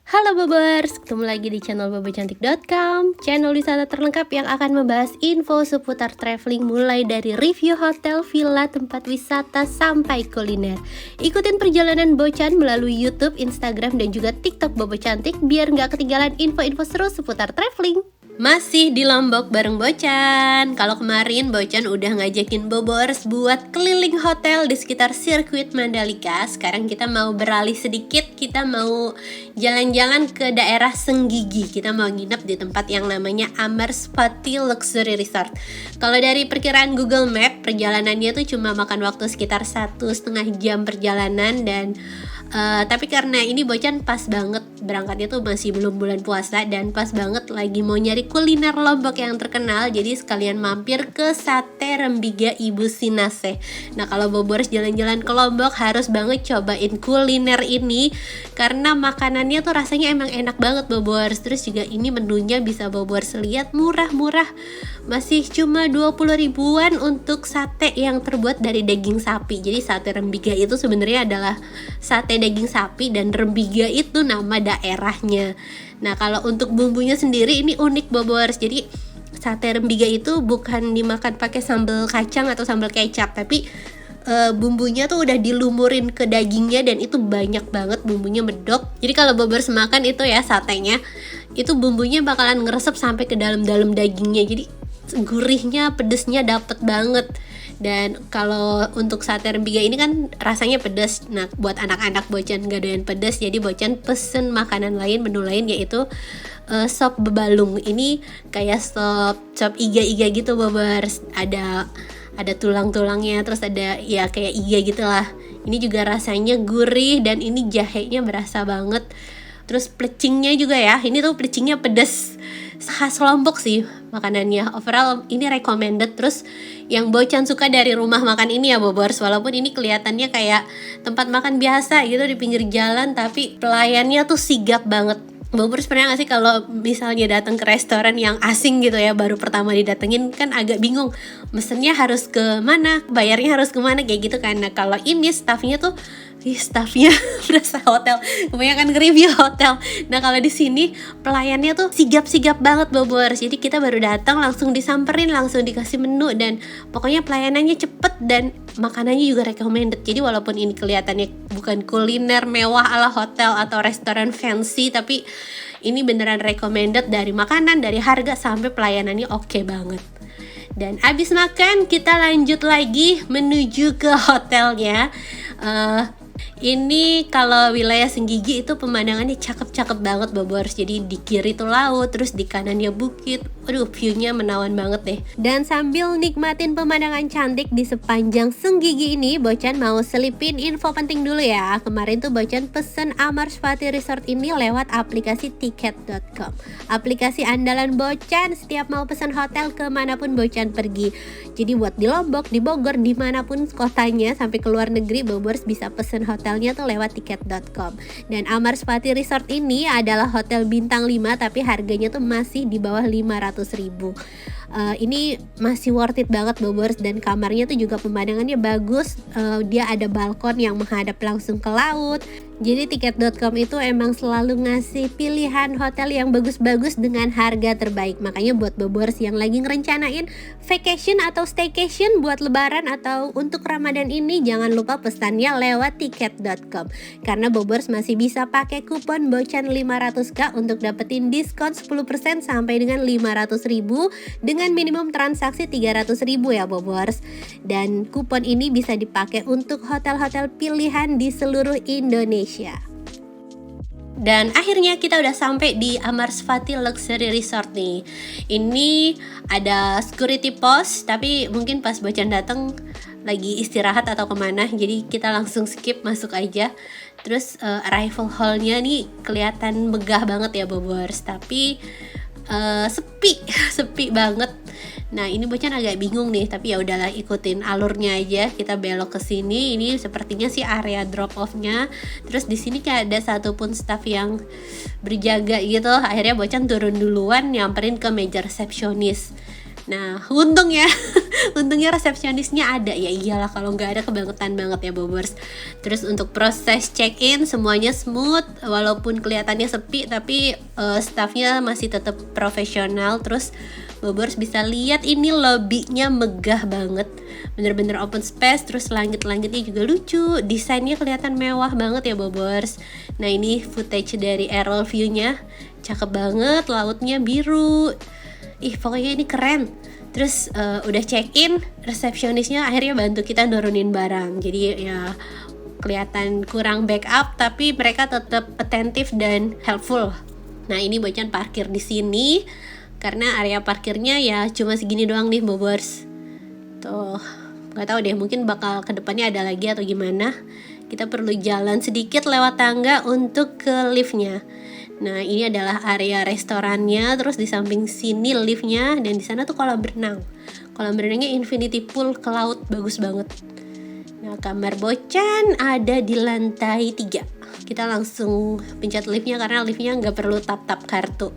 Halo Bobers, ketemu lagi di channel bobocantik.com, channel wisata terlengkap yang akan membahas info seputar traveling mulai dari review hotel, villa, tempat wisata, sampai kuliner. Ikutin perjalanan Bocan melalui YouTube, Instagram, dan juga TikTok Bobo Cantik biar nggak ketinggalan info-info seru seputar traveling. Masih di Lombok bareng Bocan. Kalau kemarin Bocan udah ngajakin Bobors buat keliling hotel di sekitar sirkuit Mandalika. Sekarang kita mau beralih sedikit, kita mau jalan-jalan ke daerah Senggigi. Kita mau nginep di tempat yang namanya Amarspati Luxury Resort. Kalau dari perkiraan Google Map, perjalanannya tuh cuma makan waktu sekitar 1,5 jam perjalanan. Dan tapi karena ini Bocan pas banget berangkatnya tuh masih belum bulan puasa, dan pas banget lagi mau nyari kuliner Lombok yang terkenal, jadi sekalian mampir ke Sate Rembiga Ibu Sinase. Nah, kalau Bobors jalan-jalan ke Lombok harus banget cobain kuliner ini karena makanannya tuh rasanya emang enak banget Bobors. Terus juga ini menunya bisa Bobors lihat murah-murah, masih cuma 20 ribuan untuk sate yang terbuat dari daging sapi. Jadi Sate Rembiga itu sebenarnya adalah sate daging sapi dan Rembiga itu nama daerahnya. Nah, kalau untuk bumbunya sendiri ini unik Bobors. Jadi sate Rembiga itu bukan dimakan pakai sambal kacang atau sambal kecap, tapi bumbunya tuh udah dilumurin ke dagingnya, dan itu banyak banget bumbunya, medok. Jadi kalau Bobors makan itu ya satenya, itu bumbunya bakalan ngeresep sampai ke dalam-dalam dagingnya. Jadi gurihnya, pedesnya dapet banget. Dan kalau untuk sate Rembiga ini kan rasanya pedas. Nah, buat anak-anak Bocan gak doyan pedas, jadi Bocan pesen makanan lain, menu lain, yaitu sop bebalung. Ini kayak sop iga-iga gitu Bobers. Ada tulang-tulangnya, terus ada ya kayak iga gitulah. Ini juga rasanya gurih, dan ini jahenya berasa banget. Terus plecingnya juga ya, ini tuh plecingnya pedas, khas Lombok sih makanannya. Overall ini recommended. Terus yang Bocan suka dari rumah makan ini ya Bobors, walaupun ini kelihatannya kayak tempat makan biasa gitu di pinggir jalan, tapi pelayannya tuh sigap banget. Bobors pernah gak sih kalau misalnya datang ke restoran yang asing gitu ya, baru pertama didatengin kan agak bingung mesennya harus ke mana, bayarnya harus kemana, kayak gitu kan. Nah, kalau ini staffnya berasa hotel, kebanyakan nge-review hotel. Nah, kalau di sini pelayannya tuh sigap-sigap banget Bobors. Jadi kita baru datang langsung disamperin, langsung dikasih menu, dan pokoknya pelayanannya cepet dan makanannya juga recommended. Jadi walaupun ini kelihatannya bukan kuliner mewah ala hotel atau restoran fancy, tapi ini beneran recommended dari makanan, dari harga, sampai pelayanannya oke banget. Dan abis makan kita lanjut lagi menuju ke hotelnya. Ini kalau wilayah Senggigi itu pemandangannya cakep-cakep banget Bobors. Jadi di kiri tuh laut, terus di kanannya bukit. Aduh, viewnya menawan banget deh. Dan sambil nikmatin pemandangan cantik di sepanjang Senggigi ini, Bocan mau selipin info penting dulu ya. Kemarin tuh Bocan pesen Amarspati Resort ini lewat aplikasi tiket.com, aplikasi andalan Bocan setiap mau pesan hotel kemanapun Bocan pergi. Jadi buat di Lombok, di Bogor, dimanapun kotanya, sampai ke luar negeri, Bobors bisa pesen hotelnya tuh lewat tiket.com. Dan Amarspati Resort ini adalah hotel bintang 5, tapi harganya tuh masih di bawah 500 ribu. Ini masih worth it banget Bobors, dan kamarnya tuh juga pemandangannya bagus. Dia ada balkon yang menghadap langsung ke laut. Jadi tiket.com itu emang selalu ngasih pilihan hotel yang bagus-bagus dengan harga terbaik. Makanya buat Bobors yang lagi ngerencanain vacation atau staycation buat lebaran atau untuk Ramadan ini, jangan lupa pesannya lewat tiket.com, karena Bobors masih bisa pakai kupon Bocan 500k untuk dapetin diskon 10% sampai dengan 500 ribu dengan minimum transaksi 300 ribu ya Bobors. Dan kupon ini bisa dipakai untuk hotel-hotel pilihan di seluruh Indonesia. Dan akhirnya kita udah sampai di Amarspati Luxury Resort nih. Ini ada security post, tapi mungkin pas Bocan datang lagi istirahat atau kemana, jadi kita langsung skip, masuk aja. Terus arrival hall-nya nih kelihatan megah banget ya Bobors, tapi sepi banget. Nah, ini Bocan agak bingung nih, tapi ya udahlah, ikutin alurnya aja. Kita belok ke sini. Ini sepertinya sih area drop off-nya. Terus di sini kayak ada satupun staff yang berjaga gitu. Akhirnya Bocan turun duluan, nyamperin ke meja resepsionis. Nah, untung ya, untungnya resepsionisnya ada. Ya iyalah kalau nggak ada kebangetan banget ya Bobers. Terus untuk proses check-in semuanya smooth, walaupun kelihatannya sepi tapi staffnya masih tetap profesional. Terus Bobers bisa lihat ini lobbynya megah banget, bener-bener open space. Terus langit-langitnya juga lucu, desainnya kelihatan mewah banget ya Bobers. Nah ini footage dari aerial view-nya, cakep banget, lautnya biru. Ih pokoknya ini keren. Terus udah check in, resepsionisnya akhirnya bantu kita nurunin barang. Jadi ya kelihatan kurang backup tapi mereka tetap attentif dan helpful. Nah ini Bocan parkir di sini karena area parkirnya ya cuma segini doang nih Bobers. Tuh nggak tahu deh, mungkin bakal kedepannya ada lagi atau gimana. Kita perlu jalan sedikit lewat tangga untuk ke liftnya. Nah ini adalah area restorannya, terus di samping sini liftnya, dan di sana tuh kolam berenang. Kolam berenangnya infinity pool ke laut, bagus banget. Nah kamar Bocan ada di lantai 3. Kita langsung pencet liftnya karena liftnya nggak perlu tap-tap kartu.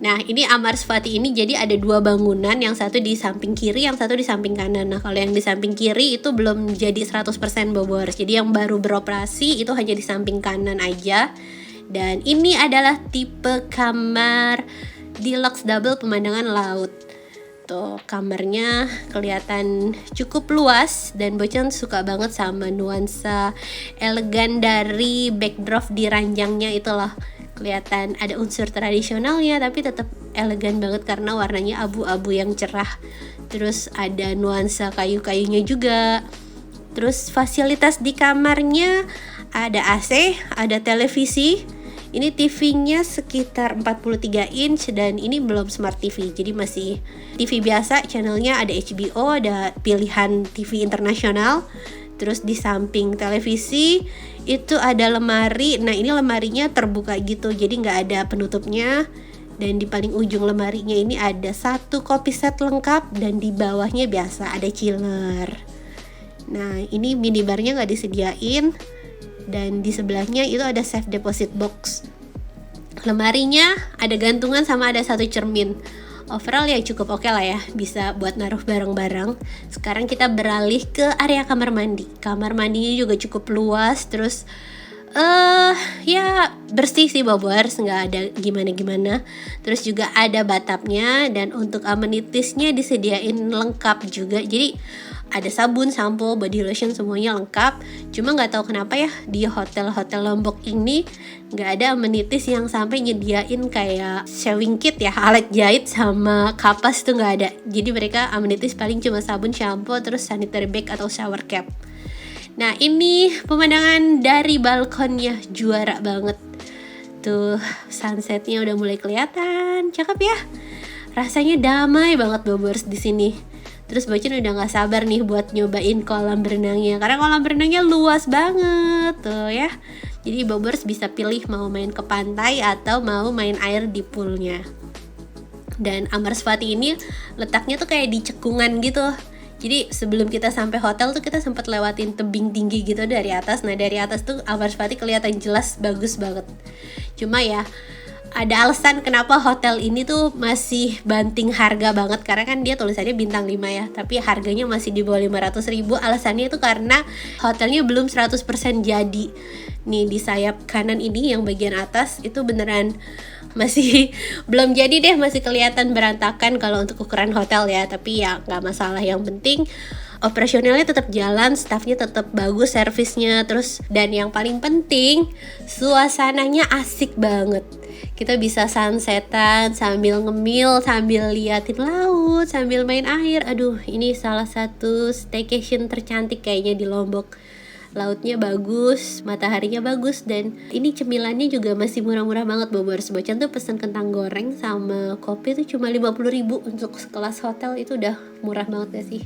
Nah ini Amarsvati ini jadi ada 2 bangunan, yang satu di samping kiri, yang satu di samping kanan. Nah kalau yang di samping kiri itu belum jadi 100% Bobors, jadi yang baru beroperasi itu hanya di samping kanan aja. Dan ini adalah tipe kamar deluxe double pemandangan laut. Tuh kamarnya kelihatan cukup luas dan Bocan suka banget sama nuansa elegan dari backdrop di ranjangnya itu loh. Kelihatan ada unsur tradisionalnya tapi tetap elegan banget karena warnanya abu-abu yang cerah. Terus ada nuansa kayu-kayunya juga. Terus fasilitas di kamarnya ada AC, ada televisi. Ini TV-nya sekitar 43 inch dan ini belum smart TV. Jadi masih TV biasa, channelnya ada HBO, ada pilihan TV internasional. Terus di samping televisi itu ada lemari. Nah ini lemarinya terbuka gitu, jadi nggak ada penutupnya. Dan di paling ujung lemarinya ini ada 1 kopi set lengkap dan di bawahnya biasa ada chiller. Nah ini minibarnya nggak disediain. Dan di sebelahnya itu ada safe deposit box. Lemarinya ada gantungan sama ada 1 cermin. Overall ya cukup oke lah ya, bisa buat naruh barang-barang. Sekarang kita beralih ke area kamar mandi. Kamar mandinya juga cukup luas, terus ya bersih sih Bobors, nggak ada gimana-gimana. Terus juga ada bathtubnya dan untuk amenitiesnya disediain lengkap juga. Jadi ada sabun, sampo, body lotion semuanya lengkap. Cuma nggak tahu kenapa ya di hotel-hotel Lombok ini nggak ada amenities yang sampai nyediain kayak shaving kit ya, alat jahit sama kapas tuh nggak ada. Jadi mereka amenities paling cuma sabun, shampoo, terus sanitary bag atau shower cap. Nah ini pemandangan dari balkonnya, juara banget. Tuh sunsetnya udah mulai kelihatan, cakep ya. Rasanya damai banget Bobors di sini. Terus Bocan udah gak sabar nih buat nyobain kolam berenangnya, karena kolam berenangnya luas banget tuh ya. Jadi Bobors bisa pilih mau main ke pantai atau mau main air di poolnya. Dan Amarsvati ini letaknya tuh kayak di cekungan gitu. Jadi sebelum kita sampai hotel tuh kita sempat lewatin tebing tinggi gitu dari atas. Nah dari atas tuh Amarsvati kelihatan jelas, bagus banget. Cuma ya ada alasan kenapa hotel ini tuh masih banting harga banget, karena kan dia tulisannya bintang 5 ya, tapi harganya masih di bawah 500.000. Alasannya itu karena hotelnya belum 100% jadi. Nih di sayap kanan ini yang bagian atas itu beneran masih belum jadi deh, masih kelihatan berantakan kalau untuk ukuran hotel ya. Tapi ya nggak masalah, yang penting operasionalnya tetap jalan, staffnya tetap bagus, servisnya terus, dan yang paling penting suasananya asik banget. Kita bisa sunsetan sambil ngemil, sambil liatin laut, sambil main air. Aduh, ini salah satu staycation tercantik kayaknya di Lombok. Lautnya bagus, mataharinya bagus, dan ini cemilannya juga masih murah-murah banget Bobors. Bocan tuh pesen kentang goreng sama kopi tuh cuma 50.000 untuk sekelas hotel, itu udah murah banget gak sih?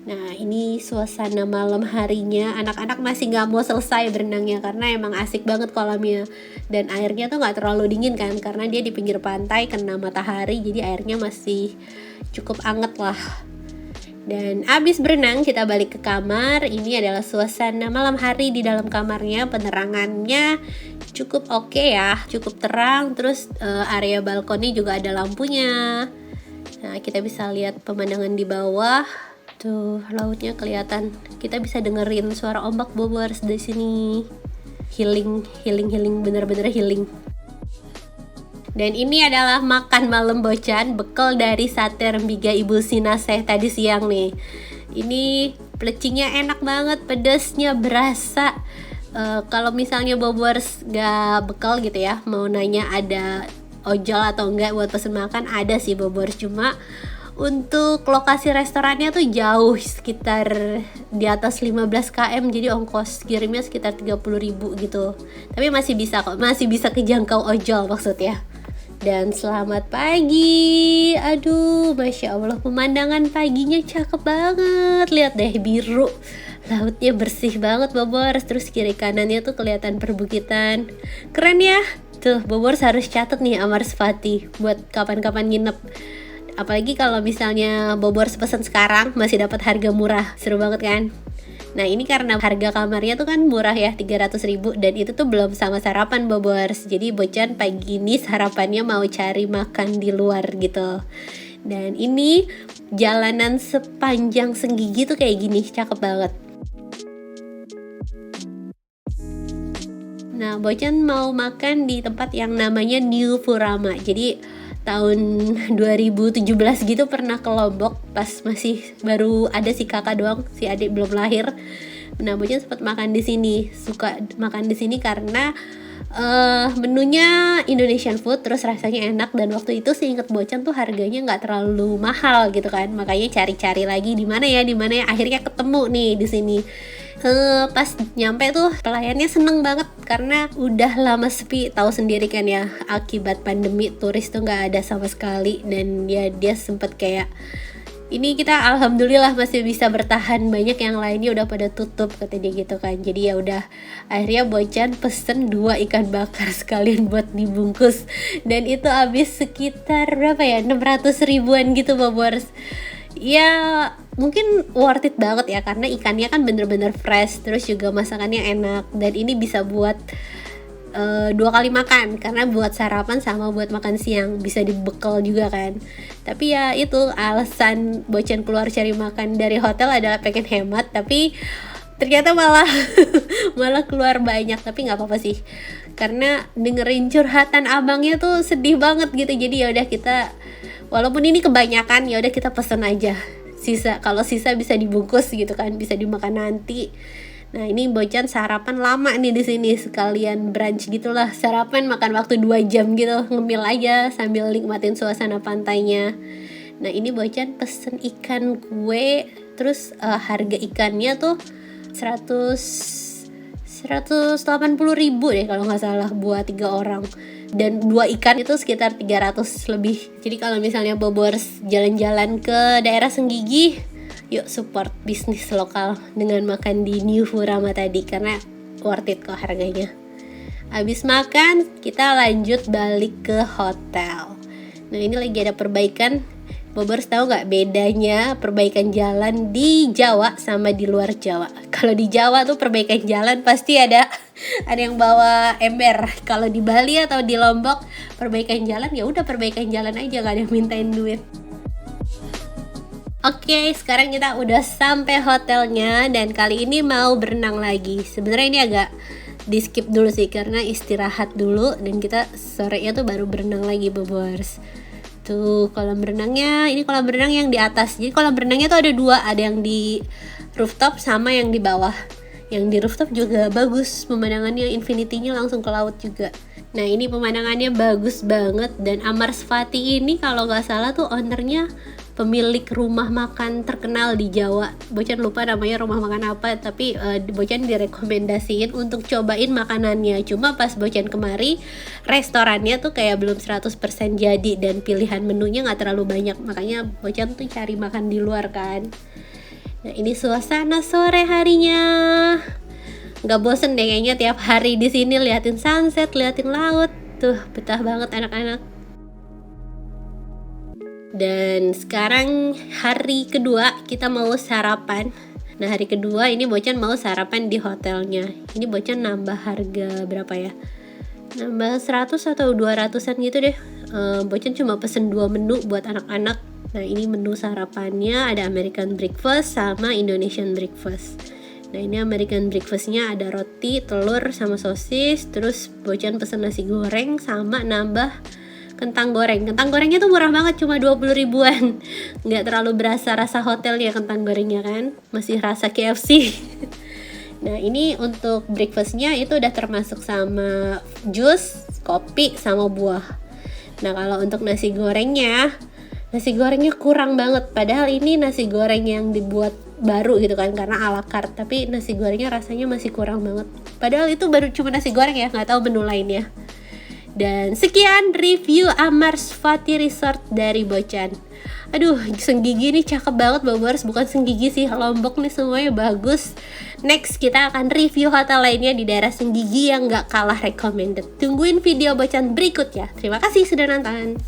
Nah ini suasana malam harinya, anak-anak masih gak mau selesai berenangnya karena emang asik banget kolamnya. Dan airnya tuh gak terlalu dingin kan, karena dia di pinggir pantai kena matahari, jadi airnya masih cukup anget lah. Dan abis berenang kita balik ke kamar. Ini adalah suasana malam hari di dalam kamarnya. Penerangannya cukup oke ya, cukup terang. Terus area balkoni juga ada lampunya. Nah, kita bisa lihat pemandangan di bawah. Tuh, lautnya kelihatan. Kita bisa dengerin suara ombak Bobors di sini. Healing, bener-bener healing. Dan ini adalah makan malam Bocan, bekal dari sate rembiga Ibu Sinaseh tadi siang nih. Ini plecingnya enak banget, pedesnya berasa. Kalau misalnya Bobors gak bekal gitu ya, mau nanya ada ojol atau enggak buat pesen makan, ada sih Bobors. Cuma untuk lokasi restorannya tuh jauh, sekitar di atas 15 km, jadi ongkos kirimnya sekitar 30.000 gitu. Tapi masih bisa kok, masih bisa kejangkau ojol maksudnya. Dan selamat pagi. Aduh, Masya Allah, pemandangan paginya cakep banget. Lihat deh, biru, lautnya bersih banget Bobors. Terus kiri kanannya tuh kelihatan perbukitan. Keren ya. Tuh, Bobors harus catat nih Amarsvati buat kapan-kapan nginep. Apalagi kalau misalnya Bobors pesen sekarang masih dapat harga murah. Seru banget kan? Nah, ini karena harga kamarnya tuh kan murah ya, 300.000, dan itu tuh belum sama sarapan Bobors. Jadi Bocan pagi ini sarapannya mau cari makan di luar gitu. Dan ini jalanan sepanjang Senggigi tuh kayak gini, cakep banget. Nah, Bocan mau makan di tempat yang namanya New Furama. Jadi tahun 2017 gitu pernah ke Lombok, pas masih baru ada si kakak doang, si adik belum lahir. Nah, Bocan sempat makan di sini. Suka makan di sini karena menunya Indonesian food, terus rasanya enak, dan waktu itu seinget Bocan tuh harganya nggak terlalu mahal gitu kan. Makanya cari-cari lagi di mana ya, akhirnya ketemu nih di sini. Pas nyampe tuh pelayannya seneng banget karena udah lama sepi, tahu sendiri kan ya, akibat pandemi turis tuh nggak ada sama sekali. Dan ya dia sempet kayak, ini kita alhamdulillah masih bisa bertahan, banyak yang lainnya udah pada tutup kata dia gitu kan. Jadi ya udah, akhirnya Bocan pesen 2 ikan bakar sekalian buat dibungkus, dan itu habis sekitar berapa ya, 600 ribuan gitu Bobors. Ya mungkin worth it banget ya, karena ikannya kan bener-bener fresh, terus juga masakannya enak, dan ini bisa buat 2 kali makan, karena buat sarapan sama buat makan siang, bisa dibekal juga kan. Tapi ya itu alasan Bocan keluar cari makan dari hotel adalah pengen hemat, tapi ternyata malah malah keluar banyak. Tapi nggak apa-apa sih, karena dengerin curhatan abangnya tuh sedih banget gitu. Jadi ya udah, kita walaupun ini kebanyakan, ya udah kita pesen aja. Kalau sisa bisa dibungkus gitu kan, bisa dimakan nanti. Nah, ini Bocan sarapan lama nih di sini, sekalian brunch gitulah. Sarapan makan waktu 2 jam gitu, ngemil aja sambil nikmatin suasana pantainya. Nah, ini Bocan pesen ikan kue, terus harga ikannya tuh 180.000 deh kalau nggak salah buat 3 orang. Dan 2 ikan itu sekitar 300 lebih. Jadi kalau misalnya Bobors jalan-jalan ke daerah Senggigi, yuk support bisnis lokal dengan makan di New Furama tadi, karena worth it kok harganya. Habis makan, kita lanjut balik ke hotel. Nah, ini lagi ada perbaikan. Bobors tahu nggak bedanya perbaikan jalan di Jawa sama di luar Jawa? Kalau di Jawa tuh perbaikan jalan pasti ada yang bawa ember. Kalau di Bali atau di Lombok, perbaikan jalan ya udah perbaikan jalan aja, nggak ada yang mintain duit. Oke, sekarang kita udah sampai hotelnya, dan kali ini mau berenang lagi. Sebenarnya ini agak di skip dulu sih, karena istirahat dulu, dan kita sorenya tuh baru berenang lagi Bobors. Tuh kolam renangnya, ini kolam renang yang di atas. Jadi kolam renangnya tuh ada 2, ada yang di rooftop sama yang di bawah. Yang di rooftop juga bagus, pemandangannya infinity-nya langsung ke laut juga. Nah, ini pemandangannya bagus banget. Dan Amarsvati ini kalau nggak salah tuh ownernya pemilik rumah makan terkenal di Jawa. Bocan lupa namanya rumah makan apa, tapi Bocan direkomendasiin untuk cobain makanannya. Cuma pas Bocan kemari, restorannya tuh kayak belum 100% jadi, dan pilihan menunya nggak terlalu banyak. Makanya Bocan tuh cari makan di luar kan. Nah, ini suasana sore harinya. Nggak bosen deh kayaknya tiap hari di sini liatin sunset, liatin laut. Tuh betah banget anak-anak. Dan sekarang hari kedua kita mau sarapan. Nah, hari kedua ini Bocan mau sarapan di hotelnya. Ini Bocan nambah harga berapa ya? nambah 100 atau 200-an gitu deh. Bocan cuma pesen 2 menu buat anak-anak. Nah ini menu sarapannya ada American breakfast sama Indonesian breakfast. Nah ini American breakfastnya ada roti, telur, sama sosis. Terus Bocan pesen nasi goreng sama nambah kentang goreng. Kentang gorengnya tuh murah banget, cuma 20 ribuan. Nggak terlalu berasa rasa hotelnya kentang gorengnya kan, masih rasa KFC. Nah ini untuk breakfastnya itu udah termasuk sama jus, kopi, sama buah. Nah kalau untuk nasi gorengnya kurang banget. Padahal ini nasi goreng yang dibuat baru gitu kan, karena ala carte. Tapi nasi gorengnya rasanya masih kurang banget. Padahal itu baru cuma nasi goreng ya, nggak tahu menu lainnya. Dan sekian review Amarsvati Resort dari Bocan. Aduh, Senggigi nih cakep banget Bobors. Bukan Senggigi sih, Lombok nih semuanya bagus. Next kita akan review hotel lainnya di daerah Senggigi yang gak kalah recommended. Tungguin video Bocan berikutnya. Terima kasih sudah nonton.